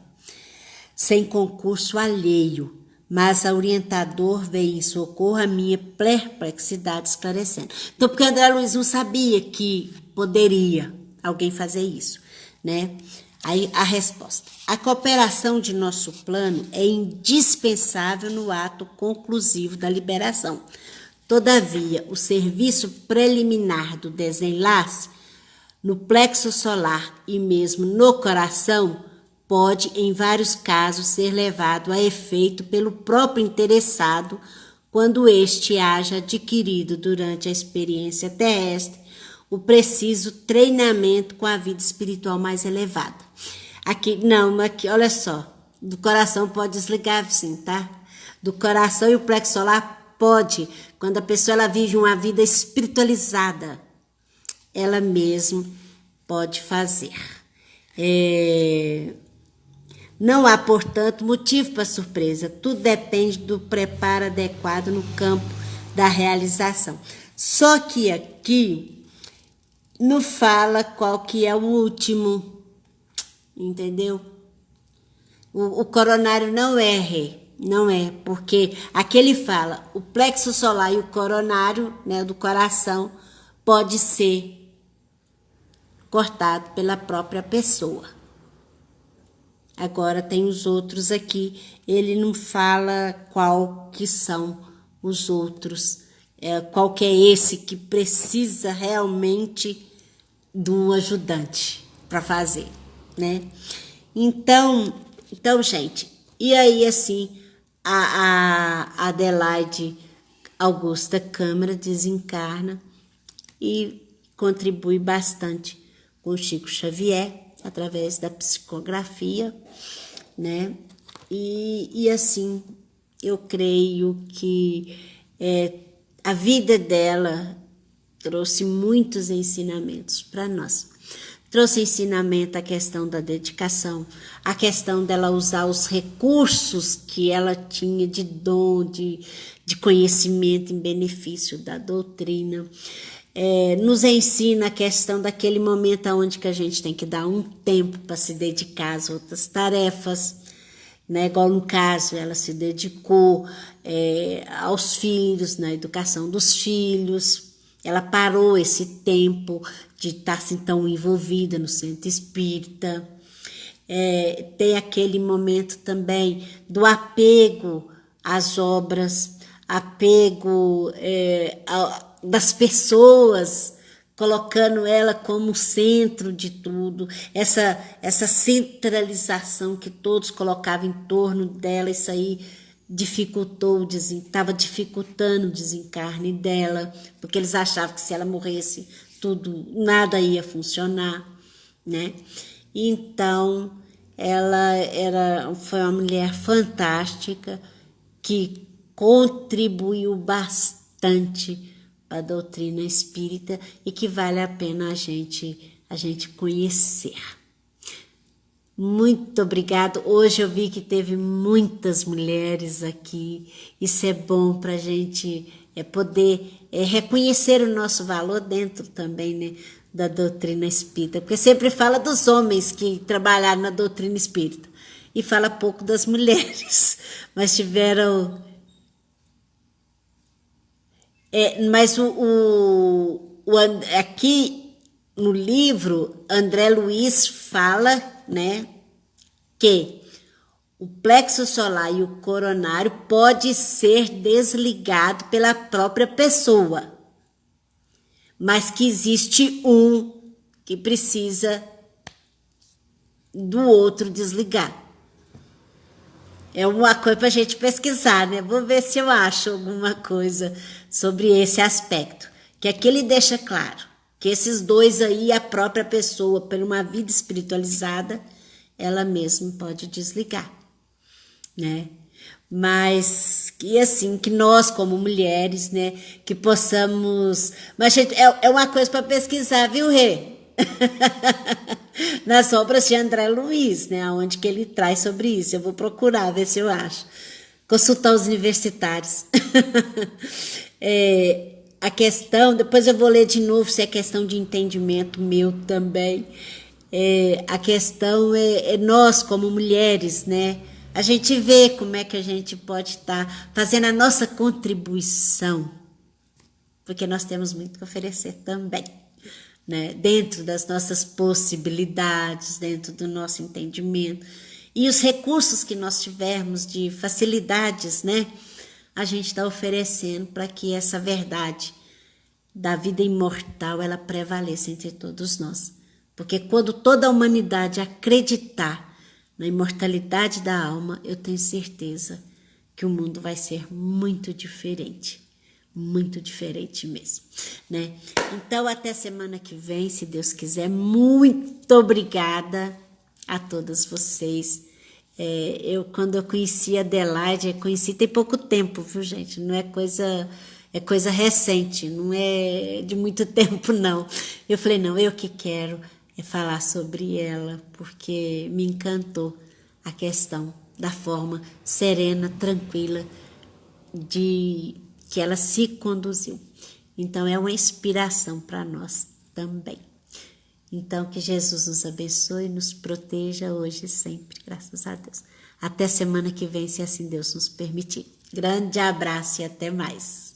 sem concurso alheio, mas a orientador veio em socorro à minha perplexidade, esclarecendo. Então, porque André Luiz não sabia que poderia alguém fazer isso, né? Aí a resposta. A cooperação de nosso plano é indispensável no ato conclusivo da liberação. Todavia, o serviço preliminar do desenlace, no plexo solar e mesmo no coração, pode, em vários casos, ser levado a efeito pelo próprio interessado quando este haja adquirido durante a experiência terrestre o preciso treinamento com a vida espiritual mais elevada. Aqui, olha só, do coração pode desligar sim, tá? Do coração e o plexo solar pode, quando a pessoa ela vive uma vida espiritualizada, ela mesma pode fazer. Não há, portanto, motivo para surpresa. Tudo depende do preparo adequado no campo da realização. Só que aqui não fala qual que é o último, entendeu? O coronário não é rei, não é, porque aqui ele fala, o plexo solar e o coronário, né, do coração, pode ser cortado pela própria pessoa. Agora tem os outros aqui, ele não fala qual que são os outros, qual que é esse que precisa realmente de um ajudante para fazer, né? Então, gente, e aí assim, a Adelaide Augusta Câmara desencarna e contribui bastante com o Chico Xavier, através da psicografia, né? E assim, eu creio que a vida dela trouxe muitos ensinamentos para nós. Trouxe ensinamento a questão da dedicação, a questão dela usar os recursos que ela tinha de dom, de conhecimento em benefício da doutrina. Nos ensina a questão daquele momento onde que a gente tem que dar um tempo para se dedicar às outras tarefas, né? Igual no caso, ela se dedicou aos filhos, na educação dos filhos, ela parou esse tempo de estar assim tão envolvida no centro espírita. Tem aquele momento também do apego às obras, apego das pessoas, colocando ela como centro de tudo, essa centralização que todos colocavam em torno dela, isso aí estava dificultando o desencarne dela, porque eles achavam que se ela morresse, nada ia funcionar, né? Então, foi uma mulher fantástica que contribuiu bastante para a doutrina espírita e que vale a pena a gente conhecer. Muito obrigado. Hoje eu vi que teve muitas mulheres aqui. Isso é bom para a gente poder reconhecer o nosso valor dentro também, né, da doutrina espírita. Porque sempre fala dos homens que trabalharam na doutrina espírita e fala pouco das mulheres. Mas tiveram... mas aqui no livro, André Luiz fala, né, que o plexo solar e o coronário pode ser desligado pela própria pessoa, mas que existe um que precisa do outro desligar. É uma coisa para a gente pesquisar, né? Vou ver se eu acho alguma coisa sobre esse aspecto. Que aqui ele deixa claro que esses dois aí, a própria pessoa, por uma vida espiritualizada, ela mesma pode desligar, né? Mas, e assim, que nós como mulheres, né, que possamos... Mas, gente, é uma coisa para pesquisar, viu, Rê? Nas obras de André Luiz, né, onde que ele traz sobre isso. Eu vou procurar, ver se eu acho. Consultar os universitários. A questão, depois eu vou ler de novo se é questão de entendimento meu também. A questão é nós como mulheres, né, a gente vê como é que a gente pode estar fazendo a nossa contribuição, porque nós temos muito que oferecer também, né? Dentro das nossas possibilidades, dentro do nosso entendimento. E os recursos que nós tivermos de facilidades, né? A gente está oferecendo para que essa verdade da vida imortal, ela prevaleça entre todos nós. Porque quando toda a humanidade acreditar na imortalidade da alma, eu tenho certeza que o mundo vai ser muito diferente mesmo, né? Então, até semana que vem, se Deus quiser. Muito obrigada a todas vocês. Quando eu conheci a Adelaide, conheci tem pouco tempo, viu, gente? Não é coisa... É coisa recente, não é de muito tempo, não. Eu falei, não, eu que quero falar sobre ela, porque me encantou a questão da forma serena, tranquila, de que ela se conduziu. Então, é uma inspiração para nós também. Então, que Jesus nos abençoe e nos proteja hoje e sempre, graças a Deus. Até semana que vem, se assim Deus nos permitir. Grande abraço e até mais.